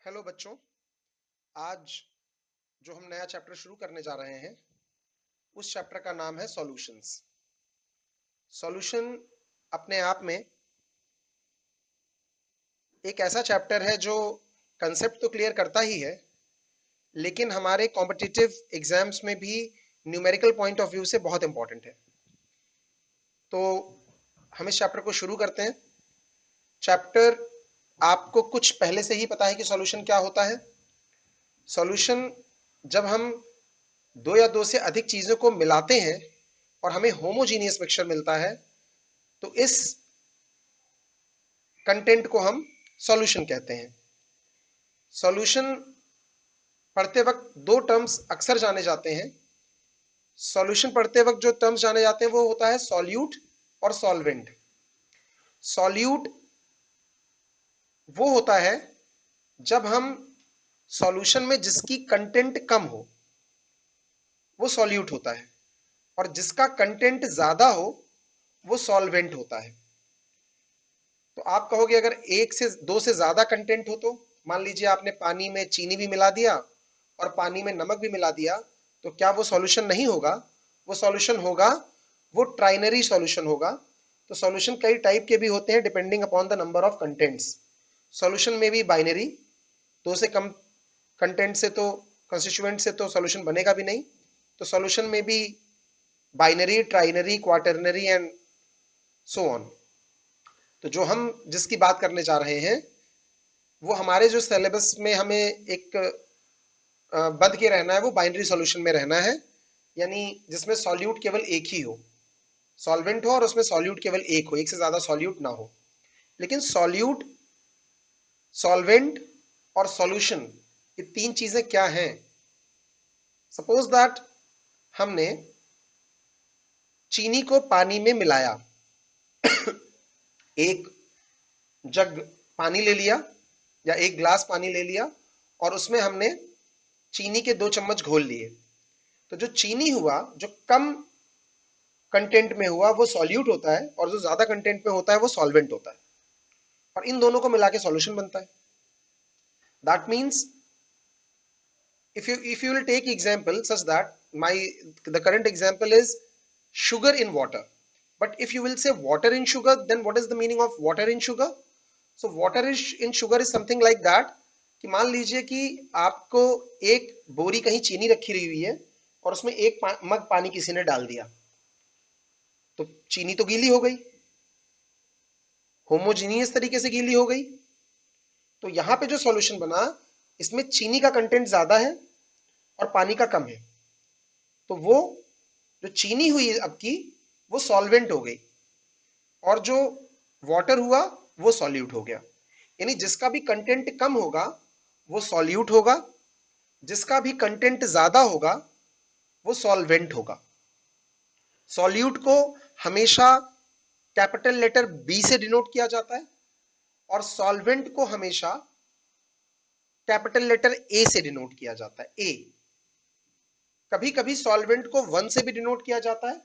Hello बच्चों। आज जो हम नया चैप्टर शुरू करने जा रहे हैं उस चैप्टर का नाम है सॉल्यूशंस। सॉल्यूशन अपने आप में एक ऐसा चैप्टर है जो कंसेप्ट तो क्लियर करता ही है, लेकिन हमारे कॉम्पिटिटिव एग्जाम्स में भी न्यूमेरिकल पॉइंट ऑफ व्यू से बहुत इंपॉर्टेंट है। तो हम इस चैप्टर को शुरू करते हैं। चैप्टर आपको कुछ पहले से ही पता है कि सॉल्यूशन क्या होता है। सॉल्यूशन जब हम दो या दो से अधिक चीजों को मिलाते हैं और हमें होमोजीनियस मिक्सचर मिलता है, तो इस कंटेंट को हम सॉल्यूशन कहते हैं। सॉल्यूशन पढ़ते वक्त दो टर्म्स अक्सर जाने जाते हैं। सॉल्यूशन पढ़ते वक्त जो टर्म्स जाने जाते हैं वो होता है सॉल्यूट और सॉल्वेंट। सॉल्यूट वो होता है जब हम सॉल्यूशन में जिसकी कंटेंट कम हो वो सॉल्यूट होता है, और जिसका कंटेंट ज्यादा हो वो सॉल्वेंट होता है। तो आप कहोगे अगर एक से दो से ज्यादा कंटेंट हो, तो मान लीजिए आपने पानी में चीनी भी मिला दिया और पानी में नमक भी मिला दिया, तो क्या वो सॉल्यूशन नहीं होगा? वो सॉल्यूशन होगा, वो ट्राइनरी सॉल्यूशन होगा। तो सॉल्यूशन कई टाइप के भी होते हैं depending upon the number of contents. Solution में भी बाइनरी, दो से कम कंटेंट से तो कंस्टिट्यूएंट से तो सॉल्यूशन बनेगा भी नहीं। तो सॉल्यूशन में भी binary, trinary, quaternary and so on. तो जो हम जिसकी बात करने जा रहे हैं वो हमारे जो सिलेबस में हमें एक बंध के रहना है, वो बाइनरी सॉल्यूशन में रहना है, यानी जिसमें सॉल्यूट केवल एक ही हो, सॉल्वेंट हो और उसमें सॉल्यूट केवल एक हो, एक से ज्यादा सॉल्यूट ना हो। लेकिन सॉल्यूट, सॉल्वेंट और सॉल्यूशन, ये तीन चीजें क्या हैं? सपोज दैट हमने चीनी को पानी में मिलाया, एक जग पानी ले लिया या एक ग्लास पानी ले लिया और उसमें हमने चीनी के 2 चम्मच घोल लिए। तो जो चीनी हुआ, जो कम कंटेंट में हुआ वो सॉल्यूट होता है, और जो ज्यादा कंटेंट में होता है वो सॉल्वेंट होता है, और इन दोनों को मिला के सॉल्यूशन बनता है। That means if you will take example such that the current example is sugar in water, but if you will say water in sugar, then what is the meaning of water in sugar? So water is in sugar is something like that कि मान लीजिए कि आपको एक बोरी कहीं चीनी रखी रही हुई है और उसमें एक मग पानी किसी ने डाल दिया, तो चीनी तो गीली हो गई, होमोजीनियस तरीके से गीली हो गई। तो यहां पे जो सॉल्यूशन बना, इसमें चीनी का कंटेंट ज्यादा है और पानी का कम है, तो वो जो चीनी हुई अब की वो सॉल्वेंट हो गई, और जो वाटर हुआ वो सॉल्यूट हो गया। यानी जिसका भी कंटेंट कम होगा वो सॉल्यूट होगा, जिसका भी कंटेंट ज्यादा होगा वो सॉल्वेंट होगा। सॉल्यूट को हमेशा कैपिटल लेटर बी से डिनोट किया जाता है, और सॉल्वेंट को हमेशा कैपिटल लेटर ए से डिनोट किया जाता है, ए। कभी कभी सॉल्वेंट को 1 से भी डिनोट किया जाता है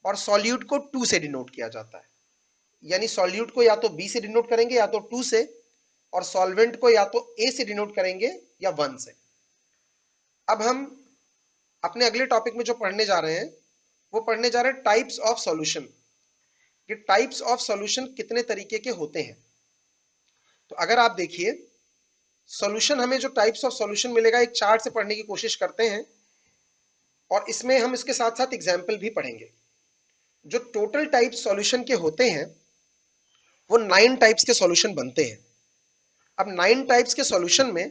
और सॉल्यूट को 2 से डिनोट किया जाता है। यानी सॉल्यूट को या तो बी से डिनोट करेंगे या तो 2 से, और सॉल्वेंट को या तो ए से डिनोट करेंगे या 1 से। अब हम अपने अगले टॉपिक में जो पढ़ने जा रहे हैं वो पढ़ने जा रहे हैं टाइप्स ऑफ सॉल्यूशन। ये टाइप्स ऑफ सॉल्यूशन कितने तरीके के होते हैं? तो अगर आप देखिए, सॉल्यूशन हमें जो टाइप्स ऑफ सॉल्यूशन मिलेगा एक चार्ट से पढ़ने की कोशिश करते हैं, और इसमें हम इसके साथ साथ एग्जाम्पल भी पढ़ेंगे। जो टोटल टाइप सॉल्यूशन के होते हैं वो 9 टाइप्स के सॉल्यूशन बनते हैं। अब 9 टाइप्स के सॉल्यूशन में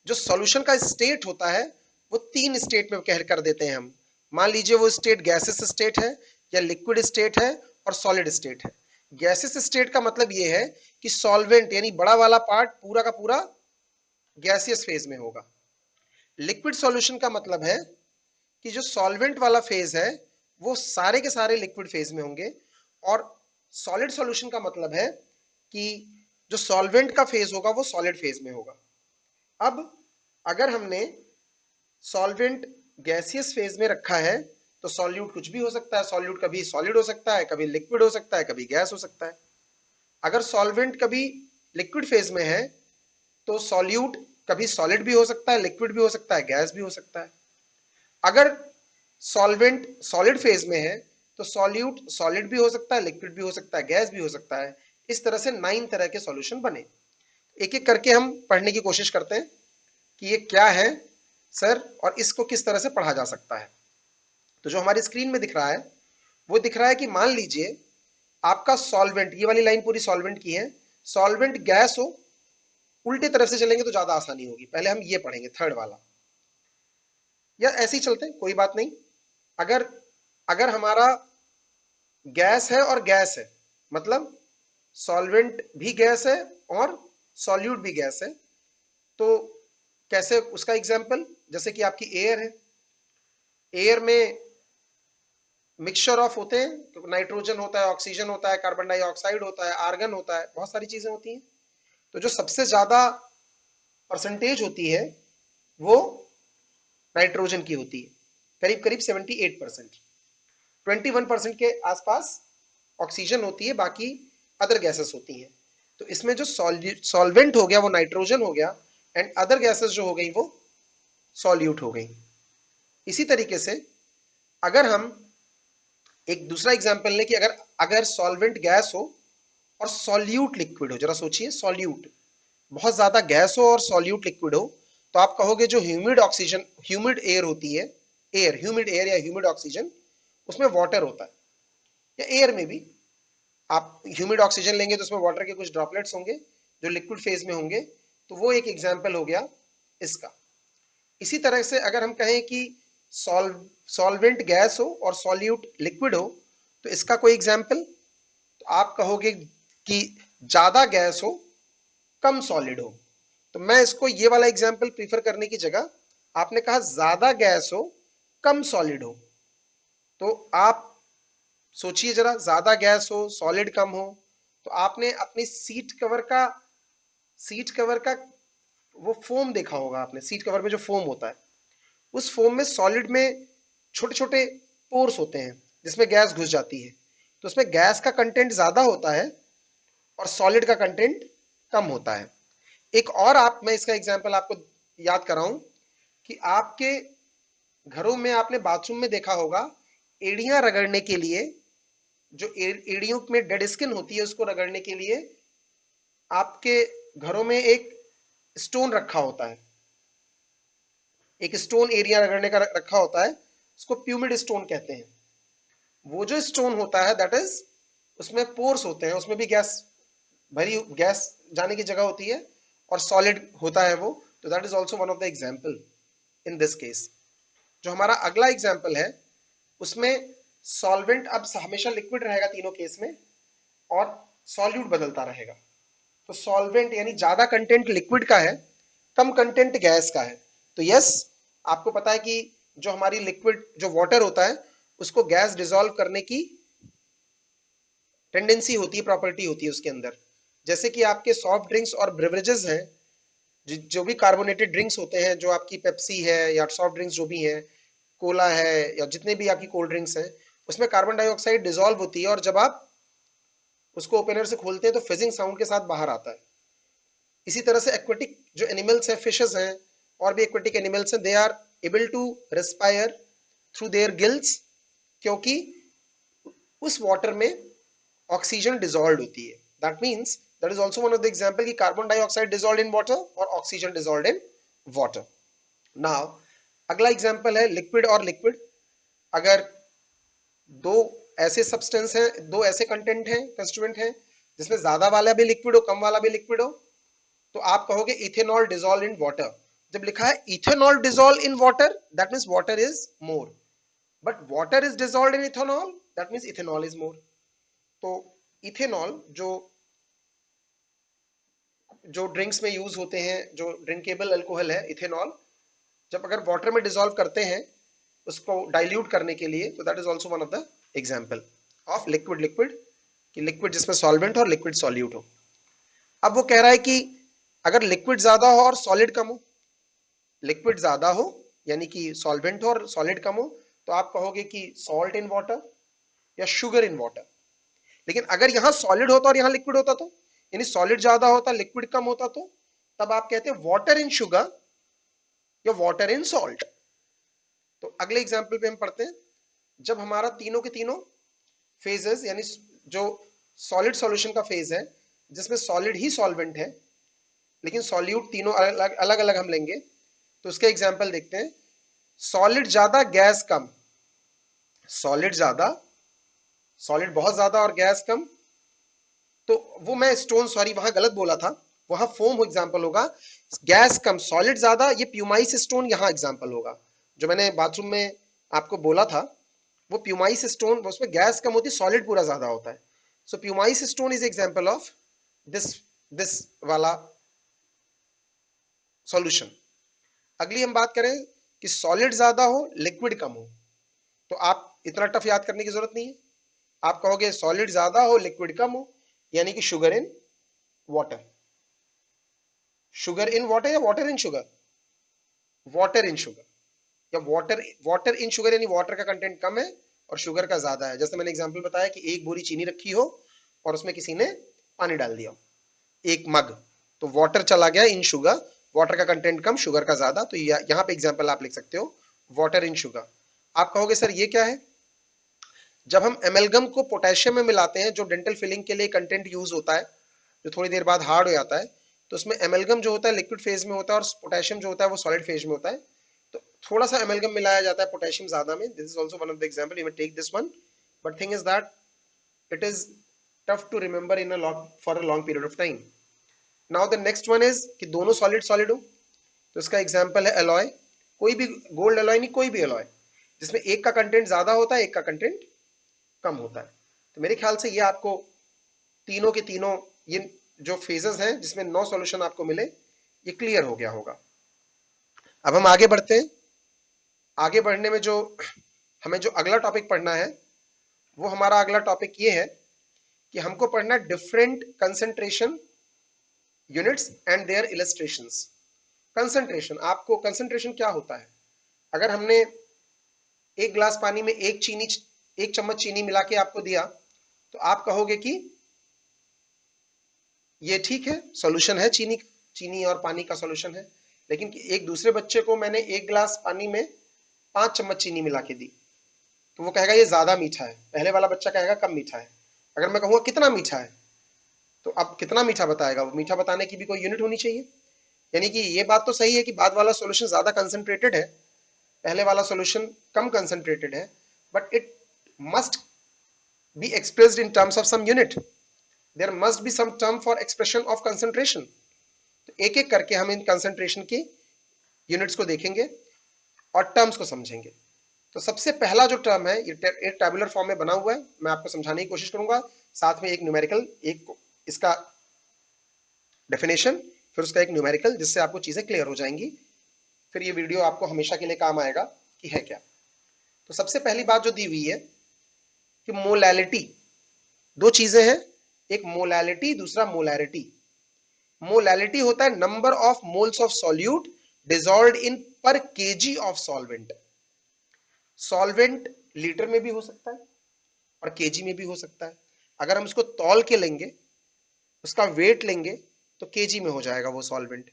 जो सॉल्यूशन का स्टेट होता है वो 3 स्टेट में कह कर देते हैं हम। मान लीजिए वो स्टेट गैसेस स्टेट है, या लिक्विड स्टेट है, और सॉलिड स्टेट है। गैसेस स्टेट का मतलब ये है कि सॉल्वेंट यानी बड़ा वाला पार्ट पूरा का पूरा गैसियस फेज में होगा। लिक्विड सॉल्यूशन का मतलब है कि जो सॉल्वेंट वाला फेज है वो सारे के सारे लिक्विड फेज में होंगे, और सॉलिड सॉल्यूशन का मतलब है कि जो सॉल्वेंट का फेज होगा वो सॉलिड फेज में होगा। अब अगर हमने सॉल्वेंट गैसियस फेज में रखा है तो सॉल्यूट कुछ भी हो सकता है। सॉल्यूट कभी सॉलिड हो सकता है, कभी लिक्विड हो सकता है, कभी गैस हो सकता है। अगर सॉल्वेंट कभी लिक्विड फेज में है तो सॉल्यूट कभी सॉलिड भी हो सकता है, लिक्विड भी हो सकता है, गैस भी हो सकता है। अगर सॉल्वेंट सॉलिड फेज में है तो सॉल्यूट सॉलिड भी हो सकता है, लिक्विड भी हो सकता है, गैस भी हो सकता है। इस तरह से 9 तरह के सॉल्यूशन बने। एक एक करके हम पढ़ने की कोशिश करते हैं कि ये क्या है सर और इसको किस तरह से पढ़ा जा सकता है। तो जो हमारी स्क्रीन में दिख रहा है वो दिख रहा है कि मान लीजिए आपका सॉल्वेंट, ये वाली लाइन पूरी सॉल्वेंट की है, सॉल्वेंट गैस हो, उल्टे तरफ से चलेंगे तो ज्यादा आसानी होगी, पहले हम ये पढ़ेंगे थर्ड वाला, या ऐसे ही चलते हैं कोई बात नहीं। अगर अगर हमारा गैस है और गैस है, मतलब सॉल्वेंट भी गैस है और सॉल्यूट भी गैस है, तो कैसे उसका एग्जाम्पल, जैसे कि आपकी एयर है, एयर में मिक्सचर ऑफ होते हैं, तो नाइट्रोजन होता है, ऑक्सीजन होता है, कार्बन डाइऑक्साइड होता है, आर्गन होता है, बहुत सारी चीजें होती हैं। तो जो सबसे ज्यादा परसेंटेज होती है वो नाइट्रोजन की होती है, करीब करीब 78%। 21% के आसपास ऑक्सीजन होती है, बाकी अदर गैसेस होती हैं। तो इसमें जो सॉल्वेंट हो गया वो नाइट्रोजन हो गया, एंड अदर गैसेस जो हो गई वो सॉल्यूट हो गई। इसी तरीके से अगर हम एक दूसरा एग्जांपल लें कि अगर अगर सॉल्वेंट गैस हो और सॉल्यूट लिक्विड हो, जरा सोचिए, सॉल्यूट बहुत ज्यादा गैस हो और सॉल्यूट लिक्विड हो, तो आप कहोगे जो ह्यूमिड ऑक्सीजन, ह्यूमिड एयर होती है, एयर, ह्यूमिड एयर या ह्यूमिड ऑक्सीजन, उसमें वाटर होता है, या एयर में भी आप ह्यूमिड ऑक्सीजन लेंगे तो उसमें वाटर के कुछ ड्रॉपलेट्स होंगे जो लिक्विड फेज में होंगे। तो वो एक एग्जाम्पल हो गया इसका। इसी तरह से अगर हम कहें कि सॉल्वेंट गैस हो और सॉल्यूट लिक्विड हो, तो इसका कोई एग्जाम्पल, तो आप कहोगे कि ज्यादा गैस हो कम सॉलिड हो। तो मैं इसको ये वाला एग्जाम्पल प्रीफर करने की जगह आपने कहा ज्यादा गैस हो कम सॉलिड हो, तो आप सोचिए जरा, ज्यादा गैस हो सॉलिड कम हो, तो आपने अपनी सीट कवर का वो फोम देखा होगा आपने, सीट कवर में जो फोम होता है, उस फोम में सॉलिड में छोटे छोटे पोर्स होते हैं जिसमें गैस घुस जाती है, तो उसमें गैस का कंटेंट ज्यादा होता है और सॉलिड का कंटेंट कम होता है। एक और आप, मैं इसका एग्जांपल आपको याद कराऊं कि आपके घरों में आपने बाथरूम में देखा होगा, एड़ियां रगड़ने के लिए, जो एड़ियों में डेड स्किन होती है उसको रगड़ने के लिए आपके घरों में एक स्टोन रखा होता है, एक स्टोन एरिया रगड़ने का रखा होता है, उसको प्यूमिड स्टोन कहते हैं। वो जो स्टोन होता है दैट इज, उसमें पोर्स होते हैं, उसमें भी गैस भरी, गैस जाने की जगह होती है और सॉलिड होता है वो, तो that is also one of the example in this case. जो हमारा अगला एग्जाम्पल है उसमें सॉल्वेंट अब हमेशा लिक्विड रहेगा तीनों केस में, और सॉल्यूट बदलता रहेगा। तो सॉल्वेंट यानी ज्यादा कंटेंट लिक्विड का है, कम कंटेंट गैस का है। तो यस, आपको पता है कि जो हमारी लिक्विड जो वाटर होता है उसको गैस डिसॉल्व करने की टेंडेंसी होती है, प्रॉपर्टी होती है उसके अंदर। जैसे कि आपके सॉफ्ट ड्रिंक्स और ब्रेवरेजेस हैं, जो भी कार्बोनेटेड ड्रिंक्स होते हैं, जो आपकी पेप्सी है या सॉफ्ट ड्रिंक्स जो भी हैं, कोला है या जितने भी आपकी कोल्ड ड्रिंक्स हैं, उसमें कार्बन डाइऑक्साइड डिसॉल्व होती है और जब आप उसको ओपनर से खोलते हैं तो फिजिंग साउंड के साथ बाहर आता है। इसी तरह से एक्वेटिक जो एनिमल्स हैं, फिशेस हैं और भी एक्वेटिक एनिमल्स हैं, they are able to respire through their gills, क्योंकि उस वाटर में ऑक्सीजन डिसॉल्व होती है। That means that is also one of the example कि carbon dioxide dissolve in water और oxygen dissolve in water. Now अगला example है liquid और लिक्विड। अगर दो ऐसे सब्सटेंस हैं, दो ऐसे कंटेंट हैं, कंस्टिट्यूएंट हैं, जिसमें ज्यादा वाला भी लिक्विड हो कम वाला भी लिक्विड हो, तो आप कहोगे इथेनॉल डिसॉल्व इन वाटर। जब लिखा है ethanol dissolve in water, that means water is more, but water is dissolve in ethanol, that means ethanol is more. तो इथेनॉल जो ड्रिंक्स में यूज होते हैं, जो ड्रिंकेबल अल्कोहल है इथेनॉल, जब अगर वाटर में डिसॉल्व करते हैं उसको डाइल्यूट करने के लिए, तो that is also one of the example of liquid liquid, कि लिक्विड जिसमें सॉल्वेंट हो और लिक्विड सॉल्यूट हो। अब वो कह रहा है कि अगर लिक्विड ज्यादा हो और सॉलिड कम हो, लिक्विड ज्यादा हो यानी कि सॉल्वेंट हो और सॉलिड कम हो, तो आप कहोगे कि सॉल्ट इन वाटर या शुगर इन वाटर। लेकिन अगर यहां सॉलिड होता और यहां लिक्विड होता, तो यानी सॉलिड ज्यादा होता लिक्विड कम होता, तो तब आप कहते हैं वाटर इन शुगर या वाटर इन सॉल्ट। तो अगले एग्जाम्पल पे हम पढ़ते हैं, जब हमारा तीनों के तीनों फेजेस यानी जो सॉलिड सॉल्यूशन का फेज है जिसमें सॉलिड ही सॉल्वेंट है लेकिन सॉल्यूट तीनों अलग अलग अलग हम लेंगे, तो उसके एग्जाम्पल देखते हैं। सॉलिड ज्यादा गैस कम, सॉलिड ज्यादा, सॉलिड बहुत ज्यादा और गैस कम, तो वो मैं स्टोन, सॉरी वहां गलत बोला था, वहां फोम एग्जाम्पल होगा। गैस कम सॉलिड ज्यादा, ये प्यूमाइस स्टोन यहाँ एग्जाम्पल होगा। जो मैंने बाथरूम में आपको बोला था वो प्यूमाइस स्टोन, उसमें गैस कम होती है, सॉलिड पूरा ज्यादा होता है। So pumice stone is example of this this वाला सॉल्यूशन। अगली हम बात करें कि सॉलिड ज्यादा हो लिक्विड कम हो, तो आप इतना टफ याद करने की जरूरत नहीं है। आप कहोगे सॉलिड ज्यादा हो लिक्विड कम हो, यानी कि sugar in water, sugar in water या water in sugar, water in sugar, या वाटर वाटर इन शुगर, यानी वाटर का कंटेंट कम है और शुगर का ज्यादा है। जैसे मैंने एग्जांपल बताया कि एक बोरी चीनी रखी हो और उसमें किसी ने पानी डाल दिया, एक मग, तो वाटर चला गया इन शुगर, वाटर का कंटेंट कम शुगर का ज्यादा, तो यहाँ पे एग्जांपल आप लिख सकते हो वाटर इन शुगर। आप कहोगे सर ये क्या है? जब हम एमेल्गम को पोटेशियम में मिलाते हैं, जो डेंटल फिलिंग के लिए कंटेंट यूज होता है, जो थोड़ी देर बाद हार्ड हो जाता है, तो उसमें एमेल्गम जो होता है लिक्विड फेज में होता है और पोटेशियम जो होता है वो सॉलिड फेज में होता है। तो थोड़ा सा एमेल्गम मिलाया जाता है पोटेशियम ज्यादा में, this is also one of the example, you may take this one, but thing is that it is tough to remember in a long for a long period of time. Now the next one is कि दोनों solid solid हो, तो इसका example है alloy. कोई भी gold alloy नहीं, कोई भी एलॉय जिसमें एक का कंटेंट ज्यादा होता है एक का कंटेंट कम होता है। तो मेरे ख्याल से ये आपको तीनों के तीनों ये जो फेजेस हैं जिसमें 9 सॉल्यूशन आपको मिले, ये क्लियर हो गया होगा। अब हम आगे बढ़ते हैं। आगे बढ़ने में जो हमें जो अगला टॉपिक पढ़ना है, वो हमारा अगला टॉपिक ये है कि हमको पढ़ना different concentration units and their illustrations. Concentration, आपको कंसंट्रेशन क्या होता है? अगर हमने एक गिलास पानी में एक चम्मच चीनी मिला के आपको दिया, तो आप कहोगे कि ये ठीक है, सॉल्यूशन है चीनी, चीनी और पानी का सॉल्यूशन है। लेकिन एक दूसरे बच्चे को मैंने एक गिलास पानी में 5 चम्मच चीनी मिला के दी, तो वो कहेगा ये ज्यादा मीठा है, पहले वाला बच्चा कहेगा कम मीठा है। अगर मैं कहूँगा कितना मीठा है, तो अब कितना मीठा बताएगा वो, मीठा बताने की भी कोई यूनिट होनी चाहिए। यानी कि ये बात तो सही है कि बाद वाला सॉल्यूशन ज्यादा कंसंट्रेटेड है, पहले वाला सॉल्यूशन कम कंसंट्रेटेड है, but it must be expressed in terms of some unit, there must be some term for expression of concentration. तो एक एक करके हम इन कंसंट्रेशन की यूनिट्स को देखेंगे और टर्म्स को समझेंगे। तो सबसे पहला जो टर्म है, ये एक टैबुलर फॉर्म में बना हुआ है, मैं आपको समझाने की कोशिश करूंगा, साथ में एक न्यूमेरिकल, एक इसका डेफिनेशन, फिर उसका एक न्यूमेरिकल, जिससे आपको चीजें क्लियर हो जाएंगी। फिर ये वीडियो आपको हमेशा के लिए काम आएगा कि है क्या। तो सबसे पहली बात जो दी हुई है कि मोलैलिटी, दो चीजें हैं, एक मोलैलिटी दूसरा मोलैरिटी। मोलैलिटी होता है number of moles of solute dissolved in per kg of solvent. Solvent litre में भी हो सकता है और केजी में भी हो सकता है। अगर हम इसको तौल के लेंगे, उसका वेट लेंगे, तो केजी में हो जाएगा वो सॉल्वेंट।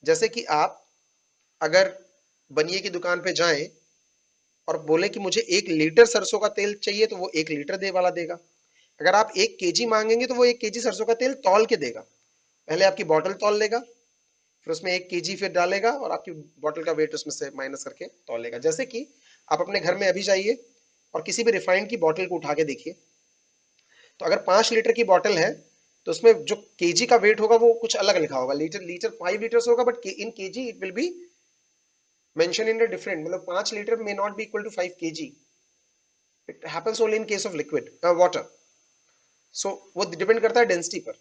जैसे कि आप अगर बनिए की दुकान पे जाएं और बोले कि मुझे 1 लीटर सरसों का तेल चाहिए, तो वो 1 लीटर दे वाला देगा। अगर आप 1 केजी मांगेंगे तो वो 1 केजी सरसों का तेल तौल के देगा। पहले आपकी बॉटल तौल लेगा, फिर उसमें 1 केजी फिर डालेगा और आपकी बॉटल का वेट उसमें से माइनस करके तौलेगा। जैसे कि आप अपने घर में अभी जाइए और किसी भी रिफाइंड की बॉटल को उठा के देखिए, तो अगर 5 लीटर की बॉटल है तो उसमें जो केजी का वेट होगा वो कुछ अलग लिखा होगा, लीटर लीटर 5 लीटर्स होगा, but in kg it will be mention in a different, मतलब 5 litre may not be equal to 5 kg. It happens only in case of liquid water. So वो डिपेंड करता है डेंसिटी पर,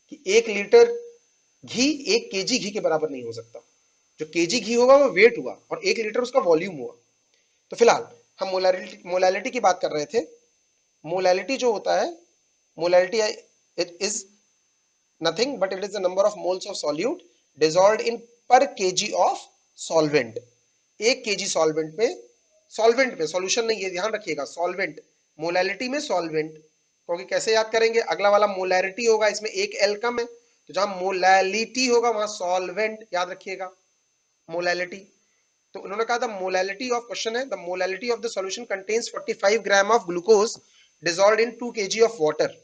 कि 1 litre घी 1 KG घी के बराबर नहीं हो सकता। जो केजी घी होगा वो वेट हुआ और 1 लीटर उसका वॉल्यूम हुआ। तो फिलहाल हम मोलैलिटी की बात कर रहे थे। मोलैलिटी जो होता है, molality it is nothing but it is the number of moles of solute dissolved in per kg of solvent. 1 kg solvent में सॉल्यूशन नहीं है, ध्यान रखिएगा, सॉल्वेंट, मोलैलिटी में सॉल्वेंट। क्योंकि कैसे याद करेंगे, अगला वाला मोलैरिटी होगा, इसमें एक एल कम है, तो जहां मोलैलिटी होगा वहां सॉल्वेंट, याद रखिएगा मोलैलिटी। तो उन्होंने कहा द मोलैलिटी ऑफ, क्वेश्चन है the molality of the solution contains 45 gram of glucose dissolved in 2 kg of water.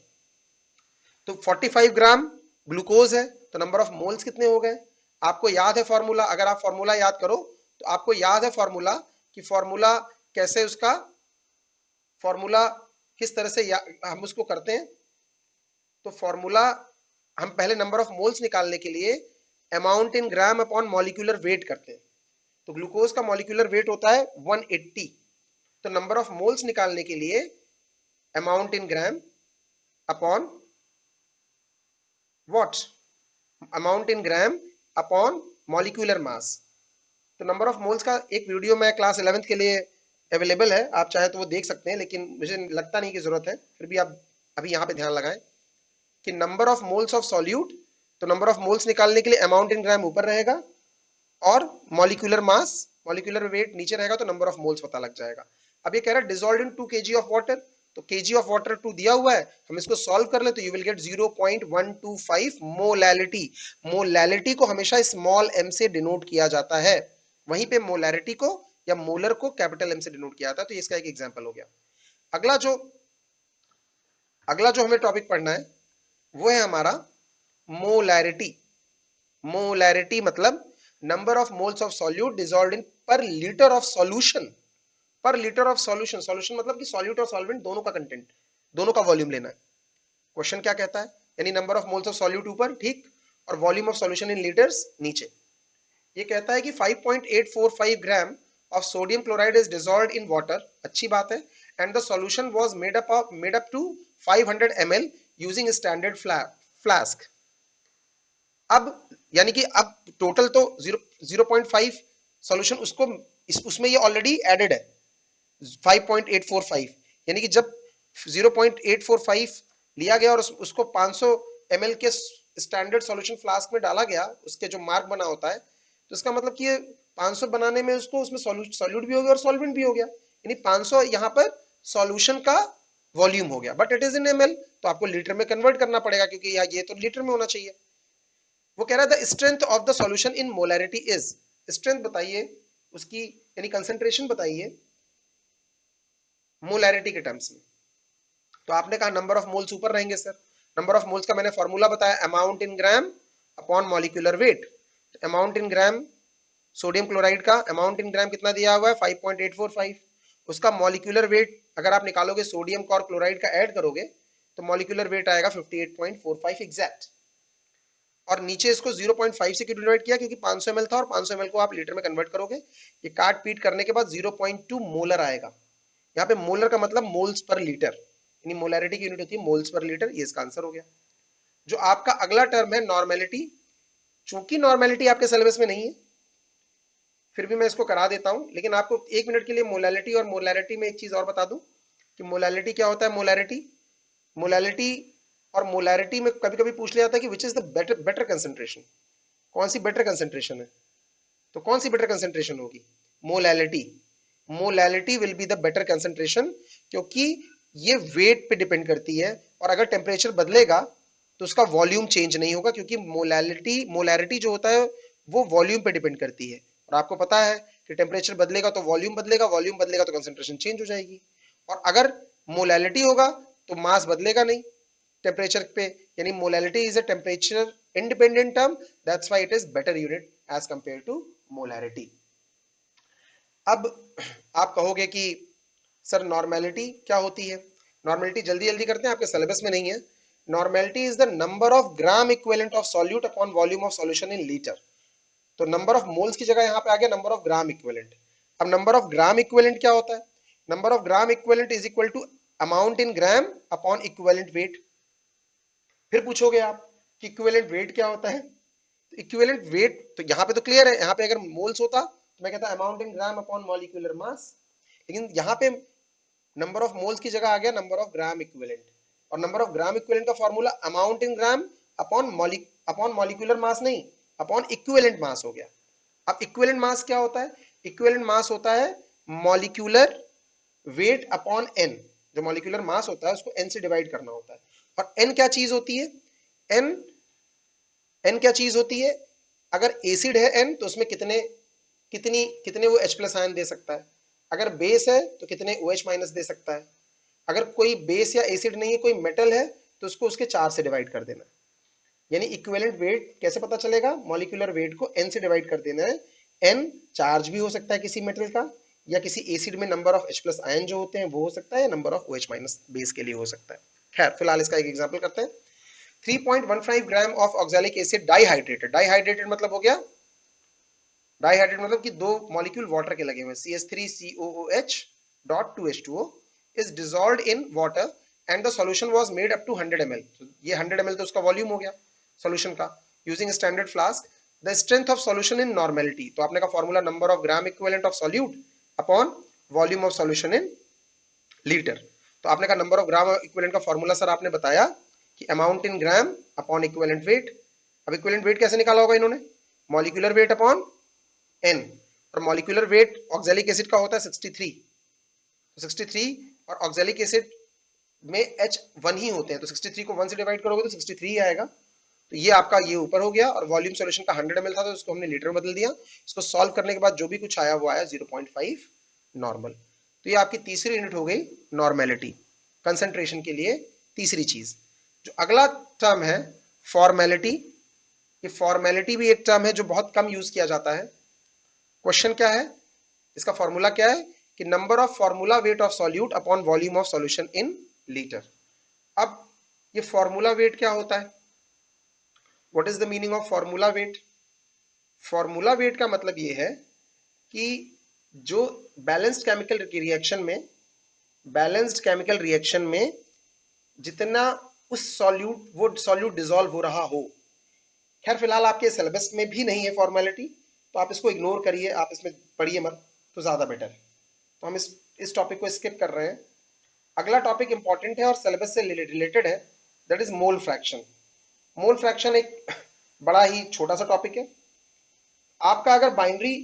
तो 45 ग्राम ग्लूकोज है, तो नंबर ऑफ मोल्स कितने हो गए? आपको याद है फॉर्मूला, अगर आप फॉर्मूला याद करो तो आपको याद है फॉर्मूला, कि फॉर्मूला कैसे, उसका फॉर्मूला किस तरह से हम उसको करते हैं। तो फॉर्मूला, हम पहले नंबर ऑफ मोल्स निकालने के लिए amount in gram upon molecular weight करते हैं। तो ग्लूकोज का मॉलिक्यूलर वेट होता है 180, तो नंबर ऑफ मोल्स निकालने के लिए amount in gram upon what, amount in gram upon molecular mass. तो नंबर ऑफ मोल्स का एक वीडियो मैं क्लास 11th के लिए अवेलेबल है, आप चाहे तो वो देख सकते हैं, लेकिन मुझे लगता नहीं कि जरूरत है, फिर भी आप अभी यहाँ पे ध्यान लगाएं कि number of moles of solute, तो नंबर ऑफ मोल्स निकालने के लिए अमाउंट इन ग्राम ऊपर रहेगा और मॉलिक्यूलर मास, मॉलिक्यूलर वेट नीचे रहेगा, तो नंबर ऑफ मोल्स पता लग जाएगा। अब ये कह रहा है dissolved in 2 kg of water, तो kg ऑफ वाटर 2 दिया हुआ है, हम इसको सॉल्व कर ले तो you will get 0.125 molality. Molality को हमेशा स्मॉल m से डिनोट किया जाता है, वहीं पे मोलैरिटी को या मोलर को कैपिटल M से डिनोट किया जाता है। तो इसका एक एग्जांपल हो गया। अगला जो अगला जो हमें टॉपिक पढ़ना है वो है हमारा मोलैरिटी। मोलैरिटी मतलब number of moles of solute dissolved in पर लीटर ऑफ सॉल्यूशन। पर लीटर ऑफ सॉल्यूशन, सॉल्यूशन मतलब कि सॉल्यूट और सॉल्वेंट दोनों का कंटेंट, दोनों का वॉल्यूम लेना है। क्वेश्चन क्या कहता है, यानी number of moles of solute ऊपर, ठीक, और volume of solution in litres नीचे। ये कहता है कि 5.845 gram of sodium chloride is dissolved in water, अच्छी बात है, and the solution was made up to 500 ml using standard flask. अब यानी कि अब टोटल तो 0.5 सॉल्यूशन, उसमें ये ऑलरेडी एडेड है 5.845, यानी कि जब 0.845 लिया गया और उसको 500 ml के स्टैंडर्ड सॉल्यूशन फ्लास्क में डाला गया, उसके जो मार्क बना होता है, तो इसका मतलब कि ये 500 बनाने में उसमें सॉल्यूट भी हो गया और सॉल्वेंट भी हो गया, यानी 500 यहाँ पर सॉल्यूशन का वॉल्यूम हो गया, but it is in ml, तो आपको लीटर में कन्वर्ट करना पड़ेगा, क्योंकि ये तो लीटर में होना चाहिए। वो कह रहा है the strength of the solution in molarity is, strength बताइए उसकी, यानी कंसेंट्रेशन बताइए मोलैरिटी के टर्म्स में। तो आपने कहा नंबर ऑफ मोल्स ऊपर रहेंगे सर, नंबर ऑफ मोल्स का मैंने फॉर्मूला बताया amount in gram upon molecular weight. Amount in gram sodium chloride का अमाउंट इन ग्राम कितना दिया हुआ है 5.845, उसका मॉलिक्यूलर वेट अगर आप निकालोगे सोडियम का और क्लोराइड का ऐड करोगे तो मॉलिक्यूलर वेट आएगा 58.45 एग्जैक्ट, और नीचे इसको 0.5 से क्यों डिवाइड किया, क्योंकि 500 ml था और 500 ml को आप लीटर में कन्वर्ट करोगे, ये काट पीट करने के बाद 0.2 मोलर आएगा। यहाँ पे मोलर का मतलब मोल्स पर लीटर, यानी मोलैरिटी की यूनिट होती है मोल्स पर लीटर, ये इसका आंसर हो गया। जो आपका अगला टर्म है नॉर्मेलिटी, चूंकि नॉर्मेलिटी आपके सिलेबस में नहीं है फिर भी मैं इसको करा देता हूं, लेकिन आपको 1 मिनट के लिए मोलैलिटी और मोलैरिटी में एक चीज और बता दूं कि मोलैलिटी क्या होता है। मोलैरिटी मोलैलिटी और मोलैरिटी में कभी कभी पूछ लिया जाता है कि which is the better better concentration, कौन सी बेटर कंसेंट्रेशन है, तो कौन सी बेटर कंसेंट्रेशन होगी, molality. Molality will be the better concentration, क्योंकि ये वेट पे डिपेंड करती है, और अगर टेम्परेचर बदलेगा तो उसका वॉल्यूम चेंज नहीं होगा, क्योंकि मोलैरिटी जो होता है वो वॉल्यूम पे डिपेंड करती है, और आपको पता है कि टेम्परेचर बदलेगा तो वॉल्यूम बदलेगा, वॉल्यूम बदलेगा तो कंसेंट्रेशन चेंज हो जाएगी, और अगर मोलैलिटी होगा तो मास बदलेगा नहीं टेम्परेचर पे, यानी molality is a temperature independent term, that's why it is better unit as compare to molarity. अब आप कहोगे कि सर नॉर्मेलिटी क्या होती है, नॉर्मेलिटी जल्दी जल्दी करते हैं, आपके सिलेबस में नहीं है। Normality is the number of gram equivalent of solute upon volume of solution in litre. तो नंबर ऑफ मोल्स की जगह यहाँ पे आ गया नंबर ऑफ ग्राम इक्विवेलेंट। अब नंबर ऑफ ग्राम इक्विवेलेंट क्या होता है, number of gram equivalent is equal to amount in gram upon equivalent weight. फिर पूछोगे आप कि इक्विवेलेंट वेट क्या होता है, इक्विवेलेंट वेट तो यहाँ पे तो क्लियर है, यहाँ पे अगर मोल्स होता तो मैं कहता amount in gram upon molecular mass, लेकिन यहाँ पे नंबर ऑफ मोल्स की जगह आ गया नंबर ऑफ ग्राम इक्विवेलेंट, और नंबर ऑफ ग्राम इक्विवेलेंट का formula amount in gram upon molecular mass नहीं, अपॉन इक्विवेलेंट मास हो गया। अब इक्विवेलेंट मास क्या होता है, इक्विवेलेंट मास होता है मॉलिक्यूलर वेट अपॉन एन, जो मॉलिक्यूलर मास होता है उसको एन से डिवाइड करना होता है, और एन क्या चीज होती है, एन एन क्या चीज होती है, अगर एसिड है एन तो उसमें कितने वो H प्लस आयन दे सकता है, अगर बेस है तो कितने OH माइनस दे सकता है, अगर कोई बेस या एसिड नहीं है, कोई मेटल है, तो उसको उसके चार्ज से डिवाइड कर देना। यानी इक्विवेलेंट वेट कैसे पता चलेगा, मॉलिक्यूलर वेट को एन से डिवाइड कर देना है। एन चार्ज भी हो सकता है किसी मेटल का, या किसी एसिड में number of H plus ion जो होते हैं वो हो सकता है, या number of OH minus base के लिए हो सकता है। खैर फिलहाल इसका एक एग्जांपल करते हैं। 3.15 ग्राम ऑफ ऑक्सैलिक एसिड डाइहाइड्रेटेड, डाइहाइड्रेटेड मतलब हो गया, डाइहाइड्रेट मतलब कि दो मॉलिक्यूल वाटर के लगे हुए, CH3COOH dot 2H2O is dissolved in water and the solution was made up to 100 ml। तो ये 100 ml तो उसका वॉल्यूम हो गया सॉल्यूशन का, using standard flask. The strength of solution in normality, तो आपने का formula number of gram equivalent of solute upon volume of solution in litre. तो आपने का नंबर ऑफ ग्राम इक्विवेलेंट का फॉर्मूला सर आपने बताया कि amount in gram upon equivalent wait. अब इक्विवेलेंट वेट कैसे निकाला होगा इन्होंने, मॉलिक्यूलर वेट अपॉन एन, और मॉलिक्यूलर वेट ऑक्सैलिक एसिड का होता है 63, तो 63 और ऑक्सैलिक एसिड में H1 ही होते हैं, तो 63 को 1 से डिवाइड करोगे तो 63 ही आएगा। तो ये आपका ये ऊपर हो गया, और वॉल्यूम सॉल्यूशन का 100 ml था तो इसको हमने लीटर में बदल दिया। इसको सॉल्व करने के बाद जो भी कुछ आया वो आया 0.5 नॉर्मल। तो ये आपकी तीसरी यूनिट हो गई नॉर्मेलिटी, कंसंट्रेशन के लिए तीसरी चीज। जो अगला टर्म है फॉर्मेलिटी, ये फॉर्मेलिटी भी एक टर्म है जो बहुत कम यूज किया जाता है। क्वेश्चन क्या है, इसका फॉर्मूला क्या है कि number of formula weight of solute upon volume of solution in litre. अब ये फॉर्मूला वेट क्या होता है, what is the meaning of formula wait. Formula wait का मतलब ये है कि जो बैलेंस्ड केमिकल रिएक्शन में, बैलेंस्ड केमिकल रिएक्शन में जितना उस सॉल्यूट, वो सॉल्यूट डिसॉल्व हो रहा हो। खैर फिलहाल आपके सिलेबस में भी नहीं है फॉर्मेलिटी, तो आप इसको इग्नोर करिए, आप इसमें पढ़िए मत तो ज्यादा बेटर है। तो हम इस टॉपिक को स्किप कर रहे हैं। अगला टॉपिक इंपॉर्टेंट है और सिलेबस से रिलेटेड है, that is mole fraction. Mole fraction एक बड़ा ही छोटा सा टॉपिक है। आपका अगर बाइनरी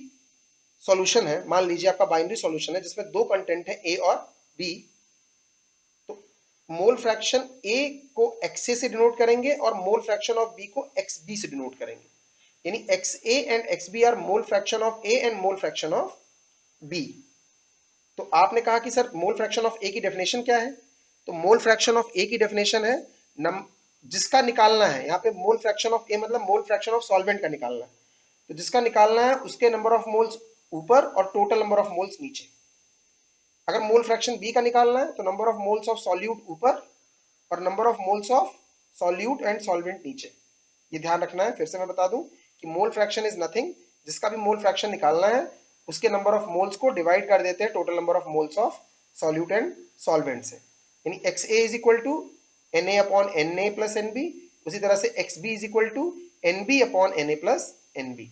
सॉल्यूशन है, मान लीजिए आपका बाइनरी सॉल्यूशन है जिसमें दो कंटेंट है ए और बी, तो मोल फ्रैक्शन ए को एक्सए से डिनोट करेंगे और मोल फ्रैक्शन ऑफ बी को एक्सबी से डिनोट करेंगे। यानी XA and XB are mole fraction of A and mole fraction of B। तो आपने कहा कि sir mole fraction of A की डेफिनेशन क्या है, तो मोल फ्रैक्शन ऑफ A की डेफिनेशन है जिसका निकालना है, यहाँ पे मोल फ्रैक्शन ऑफ A मतलब मोल फ्रैक्शन ऑफ सॉल्वेंट का निकालना है, तो जिसका निकालना है उसके नंबर ऑफ मोल्स ऊपर और टोटल नंबर ऑफ मोल्स नीचे। अगर मोल फ्रैक्शन B का निकालना है तो number of moles of solute ऊपर और number of moles of solute and solvent नीचे। ये ध्यान रखना है, फिर से मैं बता दूं कि मोल फ्रैक्शन इज नथिंग, जिसका भी मोल फ्रैक्शन निकालना है उसके नंबर ऑफ मोल्स को डिवाइड कर देते हैं total number of moles of solute and solvent से। यानी XA is equal to Na upon Na plus NB, उसी तरह से XB is equal to NB upon Na plus NB।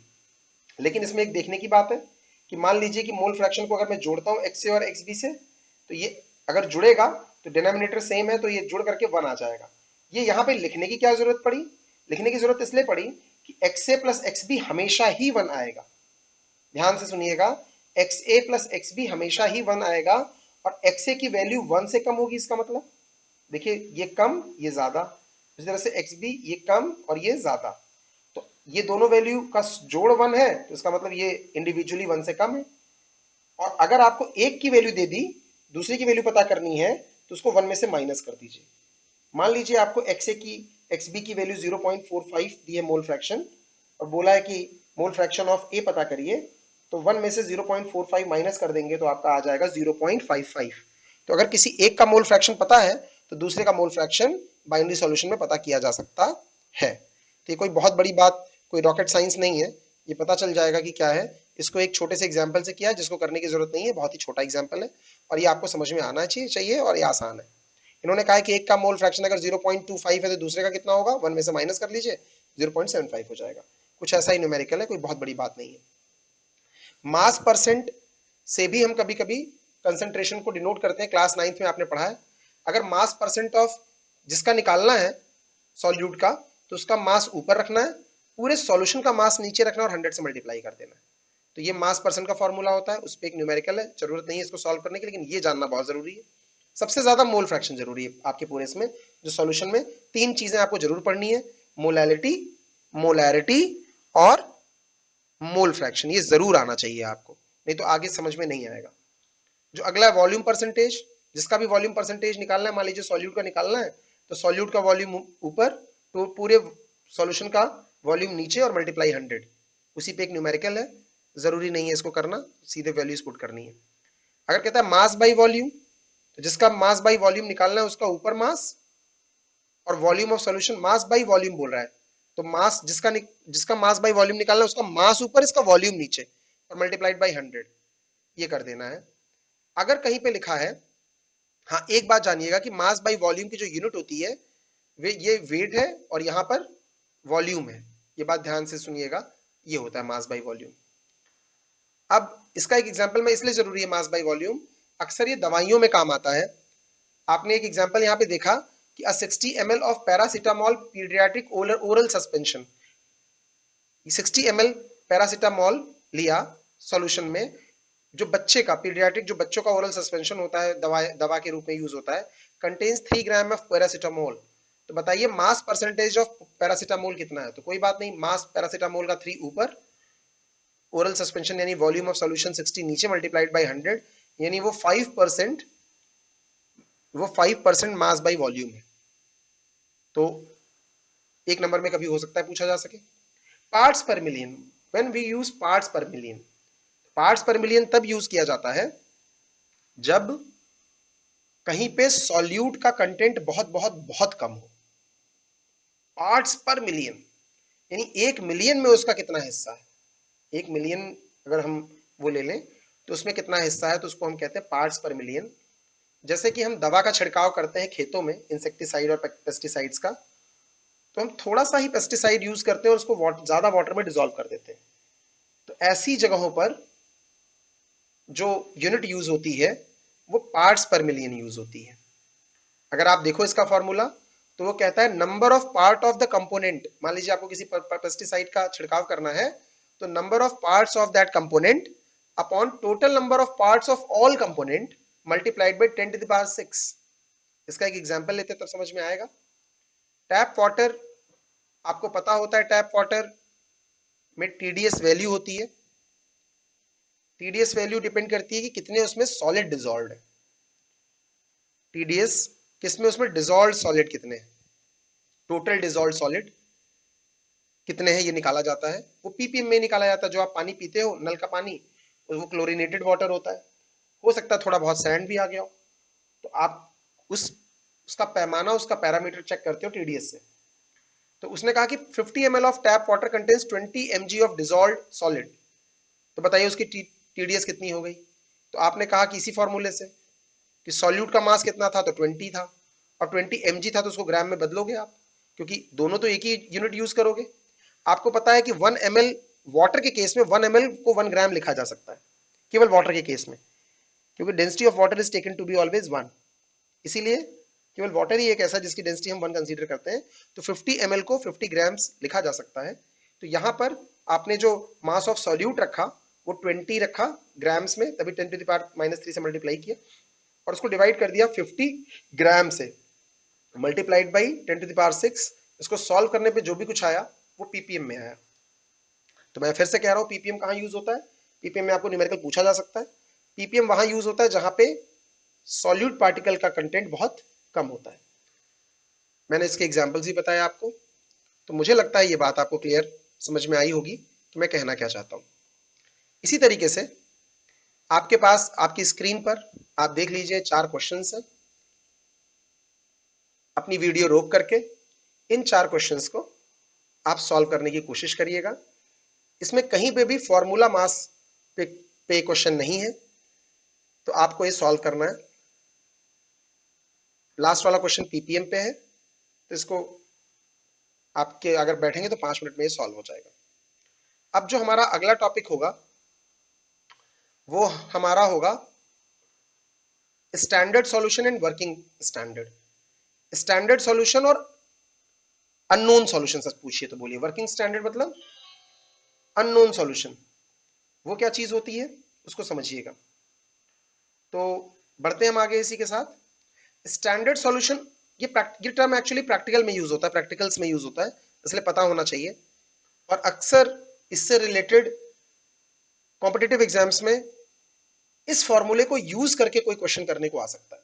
लेकिन इसमें एक देखने की बात है कि मान लीजिए कि मोल फ्रैक्शन को अगर मैं जोड़ता हूं XA और XB से, तो ये अगर जुड़ेगा तो डिनोमिनेटर सेम है तो ये जुड़ करके 1 आ जाएगा। ये यहाँ पे लिखने की क्या जरूरत पड़ी, लिखने की जरूरत इसलिए पड़ी कि XA प्लस XB हमेशा ही 1 आएगा। ध्यान से सुनिएगा, XA प्लस XB हमेशा ही 1 आएगा, और XA की वैल्यू 1 से कम होगी। इसका मतलब देखिए ये कम ये ज्यादा, इस तरह से XB ये कम और ये ज्यादा, तो ये दोनों वैल्यू का जोड़ 1 है तो इसका मतलब ये इंडिविजुअली 1 से कम है। और अगर आपको एक की वैल्यू दे दी, दूसरे की वैल्यू पता करनी है तो उसको 1 में से माइनस कर दीजिए। मान लीजिए आपको XB की वैल्यू 0.45 दी है मोल फ्रैक्शन, और बोला है कि मोल फ्रैक्शन ऑफ A पता करिए, तो 1 में से 0.45 माइनस कर देंगे तो आपका आ जाएगा 0.55। तो अगर किसी एक का मोल फ्रैक्शन पता है तो दूसरे का मोल फ्रैक्शन बाइनरी सॉल्यूशन में पता किया जा सकता है। तो ये कोई बहुत बड़ी बात, कोई रॉकेट साइंस नहीं है, ये पता चल जाएगा कि क्या है। इसको एक छोटे से एग्जाम्पल से किया जिसको करने की जरूरत नहीं है, बहुत ही छोटा एग्जाम्पल है और ये आपको समझ में आना चाहिए और ये आसान है। इन्होंने कहा कि एक का मोल फ्रैक्शन अगर 0.25 है तो दूसरे का कितना होगा, 1 में से माइनस कर लीजिए 0.75 हो जाएगा। कुछ ऐसा ही न्यूमेरिकल है, कोई बहुत बड़ी बात नहीं है। मास परसेंट से भी हम कभी कभी कंसंट्रेशन को डिनोट करते हैं, क्लास 9th में आपने पढ़ा है। अगर मास परसेंट ऑफ जिसका निकालना है सॉल्यूट का, तो उसका मास ऊपर रखना है, पूरे सॉल्यूशन का मास नीचे रखना और 100 से मल्टीप्लाई कर देना है। तो ये मास परसेंट का फॉर्मूला होता है, उस पर एक न्यूमेरिकल है, जरूरत नहीं है इसको सॉल्व करने की, लेकिन ये जानना बहुत जरूरी है। सबसे ज्यादा मोल फ्रैक्शन जरूरी है आपके पूरे इसमें जो सॉल्यूशन में, तीन चीजें आपको जरूर पढ़नी है, मोलैलिटी, मोलैरिटी और मोल फ्रैक्शन, ये जरूर आना चाहिए आपको, नहीं तो आगे समझ में नहीं आएगा। जो अगला वॉल्यूम परसेंटेज, जिसका भी वॉल्यूम परसेंटेज निकालना है, मान लीजिए सॉल्यूट का निकालना है, तो सॉल्यूट का वॉल्यूम ऊपर, तो पूरे सॉल्यूशन का वॉल्यूम नीचे और मल्टीप्लाई 100, उसी पे एक न्यूमेरिकल है, जरूरी नहीं है इसको करना, सीधे वैल्यूज पुट करनी है। अगर कहता है मास बाई वॉल्यूम, तो जिसका मास बाई वॉल्यूम निकालना है उसका ऊपर मास, और volume of solution mass by volume बोल रहा है, तो मास जिसका मास बाई वॉल्यूम निकालना है उसका मास ऊपर, इसका वॉल्यूम नीचे, और मल्टीप्लाइड बाई 100, ये कर देना है। अगर कहीं पे लिखा है, हाँ एक बात जानिएगा कि मास बाई वॉल्यूम की जो यूनिट होती है वे ये वेट है, और यहां पर वॉल्यूम है, ये बात ध्यान से सुनिएगा, ये होता है मास बाई वॉल्यूम। अब इसका एक एग्जांपल में इसलिए जरूरी है मास बाई वॉल्यूम, अक्सर ये दवाइयों में काम आता है। आपने एक एग्जांपल यहाँ पे देखा कि 60 ml of paracetamol paediatric oral suspension, 60 ml paracetamol लिया सॉल्यूशन में, जो बच्चे का पीडियाट्रिक, जो बच्चों का ओरल सस्पेंशन होता है, दवा के रूप में यूज होता है, कंटेन्स 3 ग्राम ऑफ पैरासीटामोल। तो बताइए मास परसेंटेज ऑफ पैरासीटामोल कितना है, तो कोई बात नहीं, मास पैरासीटामोल का 3 ऊपर, ओरल सस्पेंशन यानी वॉल्यूम ऑफ सॉल्यूशन 60 नीचे, मल्टीप्लाइड बाय 100, यानी वो 5%, वो 5% मास बाई वॉल्यूम है। तो एक नंबर में कभी हो सकता है पूछा जा सके। Parts per million, when we use parts per million, parts per million तब यूज किया जाता है जब कहीं पे सॉल्यूट का कंटेंट बहुत बहुत बहुत कम हो। पार्ट्स पर मिलियन यानी 1 मिलियन में उसका कितना हिस्सा है, 1 मिलियन अगर हम वो ले लें तो उसमें कितना हिस्सा है, तो उसको हम कहते हैं पार्ट्स पर मिलियन। जैसे कि हम दवा का छिड़काव करते हैं खेतों में, इंसेक्टिसाइड और पेस्टिसाइड्स का, तो हम थोड़ा सा ही पेस्टिसाइड यूज करते हैं और उसको ज्यादा वाटर में डिसॉल्व कर देते हैं। तो ऐसी जगहों पर जो यूनिट यूज होती है वो पार्ट्स पर मिलियन यूज होती है। अगर आप देखो इसका फॉर्मूला, तो वो कहता है number of part of the component, मान लीजिए आपको किसी पेस्टिसाइड का छिड़काव करना है, तो number of parts of that component upon total number of parts of all component multiplied by 10 to the power 6। इसका एक एग्जांपल लेते हैं तब समझ में आएगा। टैप वाटर, आपको पता होता है टैप वाटर में टीडीएस वैल्यू होती है। टीडीएस वैल्यू डिपेंड करती है कि कितने उसमें सॉलिड डिसॉल्व है। टीडीएस किसमें, उसमें डिसॉल्व सॉलिड कितने हैं, टोटल डिसॉल्व सॉलिड कितने हैं ये निकाला जाता है। वो पीपीएम में निकाला जाता है। जो आप पानी पीते हो नल का पानी, वो क्लोरीनेटेड वाटर होता है, हो सकता है थोड़ा बहुत सैंड भी आ गया हो, तो आप उसका पैमाना, उसका पैरामीटर चेक करते हो टीडीएस से। तो उसने कहा कि 50 ml of tap water contains 20 mg of dissolve solid, तो बताइए उसकी टीडीएस कितनी हो गई। तो आपने कहा कि इसी फॉर्मूले से कि सॉल्यूट का मास कितना था, तो 20 था, और 20 mg था, तो उसको ग्राम में बदलोगे आप, क्योंकि दोनों तो एक ही यूनिट यूज करोगे। आपको पता है कि 1 ml वाटर के केस में 1 ml को 1 ग्राम लिखा जा सकता है, केवल वाटर के केस में, क्योंकि density of water is taken to be always 1, इसीलिए केवल वाटर ही एक ऐसा जिसकी डेंसिटी हम 1 कंसीडर करते हैं, तो 50 ml को 50 ग्राम्स लिखा जा सकता है। तो यहां पर आपने जो मास ऑफ सॉल्यूट रखा वो 20 रखा ग्राम्स में, तभी 10 टू द पावर -3 से मल्टीप्लाई किया, और उसको डिवाइड कर दिया 50 ग्राम से, multiplied by 10 to the power 6। इसको सॉल्व करने पे जो भी कुछ आया वो पीपीएम में आया। तो मैं फिर से कह रहा हूँ पीपीएम कहाँ यूज होता है, पीपीएम में आपको न्यूमेरिकल पूछा जा सकता है। पीपीएम वहां यूज होता है जहां पे सॉल्यूट पार्टिकल का कंटेंट बहुत कम होता है। मैंने इसके एग्जाम्पल्स भी बताया आपको, तो मुझे लगता है ये बात आपको क्लियर समझ में आई होगी कि मैं कहना क्या चाहता हूँ। इसी तरीके से आपके पास आपकी स्क्रीन पर आप देख लीजिए 4 क्वेश्चंस हैं। अपनी वीडियो रोक करके इन 4 क्वेश्चंस को आप सॉल्व करने की कोशिश करिएगा। इसमें कहीं पे भी फॉर्मूला मास पे क्वेश्चन नहीं है, तो आपको ये सॉल्व करना है। लास्ट वाला क्वेश्चन पीपीएम पे है, तो इसको आपके अगर बैठेंगे तो 5 मिनट में ये सॉल्व हो जाएगा। अब जो हमारा अगला टॉपिक होगा वो हमारा होगा standard solution and working standard. Standard solution और अननोन सॉल्यूशन सच पूछिए तो बोलिए। वर्किंग स्टैंडर्ड मतलब अननोन सॉल्यूशन, वो क्या चीज होती है उसको समझिएगा। तो बढ़ते हम आगे इसी के साथ। स्टैंडर्ड सॉल्यूशन, ये टर्म एक्चुअली प्रैक्टिकल में यूज होता है, प्रैक्टिकल्स में यूज होता है, इसलिए पता होना चाहिए। और अक्सर इससे रिलेटेड कॉम्पिटिटिव एग्जाम्स में इस फॉर्मूले को यूज करके कोई क्वेश्चन करने को आ सकता है।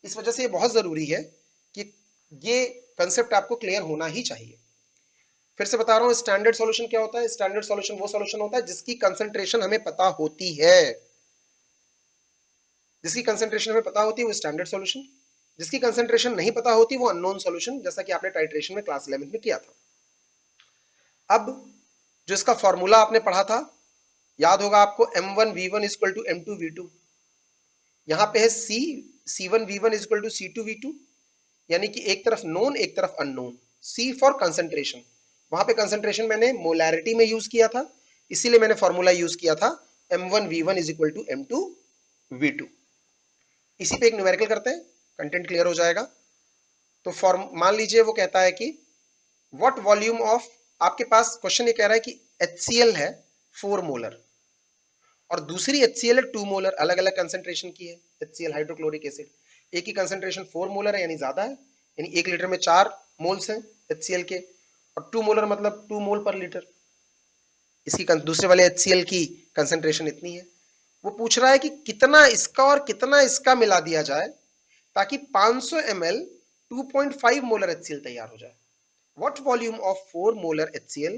इस वजह से ये बहुत जरूरी है कि ये कंसेप्ट आपको क्लियर होना ही चाहिए। फिर से बता रहा हूं, स्टैंडर्ड सॉल्यूशन क्या होता है? स्टैंडर्ड सॉल्यूशन वो सॉल्यूशन होता है जिसकी कंसंट्रेशन हमें पता होती है। जिसकी कंसंट्रेशन हमें पता होती है वो स्टैंडर्ड सॉल्यूशन, जिसकी कंसंट्रेशन नहीं पता होती वो अननोन सॉल्यूशन, जैसा कि आपने टाइट्रेशन में क्लास 11 में किया था। अब जो इसका फॉर्मूला आपने पढ़ा था, याद होगा आपको, m1v1 इक्वल टू m2v2। यहां पे है c1v1 इक्वल टू c2v2, यानी कि एक तरफ नोन एक तरफ अननोन। C फॉर कंसंट्रेशन, वहां पे कंसंट्रेशन मैंने मोलैरिटी में यूज किया था, इसीलिए मैंने फॉर्मूला यूज किया था m1v1 इक्वल टू m2v2। इसी पे एक न्यूमेरिकल करते हैं, कंटेंट क्लियर हो जाएगा। तो फॉर्म मान लीजिए वो कहता है कि व्हाट वॉल्यूम ऑफ, आपके पास क्वेश्चन ये कह रहा है कि HCl है 4 मोलर और दूसरी HCl है 2 मोलर, अलग अलग कंसंट्रेशन की है। HCl हाइड्रोक्लोरिक एसिड, एक की कंसंट्रेशन 4 मोलर है यानी ज्यादा है, यानी 1 लीटर में 4 मोल्स हैं HCl के, और 2 मोलर मतलब 2 मोल पर लीटर। इसकी दूसरे वाले HCl की कंसंट्रेशन इतनी है। वो पूछ रहा है कि कितना इसका और कितना इसका मिला दिया जाए ताकि 500 ml 2.5 मोलर HCl तैयार हो जाए। What volume of 4 molar HCl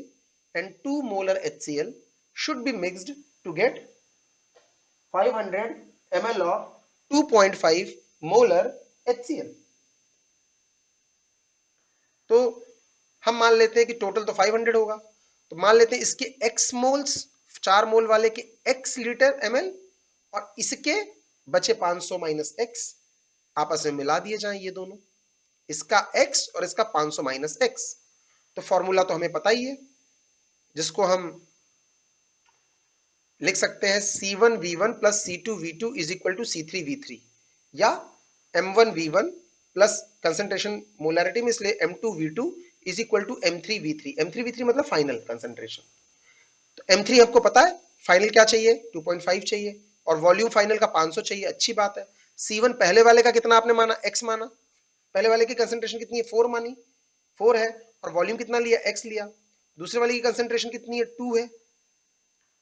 and 2 molar HCl should be mixed to get 500 ml of 2.5 molar HCl? तो हम मान लेते हैं कि टोटल तो 500 होगा, तो मान लेते हैं इसके x मोल्स, 4 मोल वाले के x लीटर ml, और इसके बचे 500 माइनस x, आपस में मिला दिए जाएं ये दोनों, इसका x और इसका 500 माइनस x। तो फॉर्मूला तो हमें पता ही है, जिसको हम लिख सकते हैं C1v1 plus C2v2 is equal to C3v3, या M1v1 प्लस कंसंट्रेशन मोलैरिटी में इसलिए M2v2 is equal to M3v3। M3v3 मतलब फाइनल कंसंट्रेशन। तो M3 आपको पता है, फाइनल क्या चाहिए? 2.5 चाहिए, और वॉल्यूम फाइनल का 500 चाहिए। अच्छी बात है। C1 पहले वाले का कितना आपने माना? x माना। पहले वाले की कंसंट्रेशन कितनी है? 4 मानी, 4 है, और वॉल्यूम कितना लिया? x लिया। दूसरे वाले की कंसंट्रेशन कितनी है? 2 है,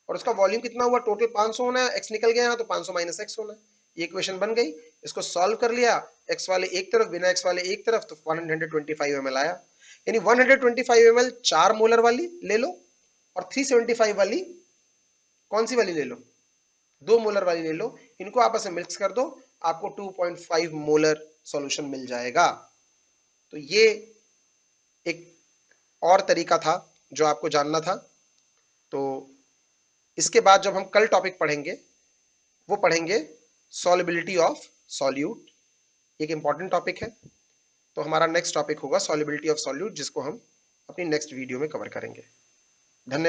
और उसका वॉल्यूम कितना हुआ? टोटल 500 होना है, x निकल गया तो 500 माइनस x होना है। ये इक्वेशन बन गई। इसको सॉल्व कर लिया, x वाले एक तरफ, बिना x वाले एक तरफ, तो 125 ml आया। यानी 125 ml 4 मोलर वाली ले लो, और 375 वाली कौन सी वाली ले लो? 2 मोलर वाली ले लो। इनको आपस में मिक्स कर दो, आपको 2.5 मोलर सॉल्यूशन मिल जाएगा। तो ये एक और तरीका था जो आपको जानना था। तो इसके बाद जब हम कल टॉपिक पढ़ेंगे, वो पढ़ेंगे सॉल्युबिलिटी ऑफ सॉल्यूट। एक इंपॉर्टेंट टॉपिक है। तो हमारा नेक्स्ट टॉपिक होगा सॉल्युबिलिटी ऑफ सॉल्यूट, जिसको हम अपनी नेक्स्ट वीडियो में कवर करेंगे।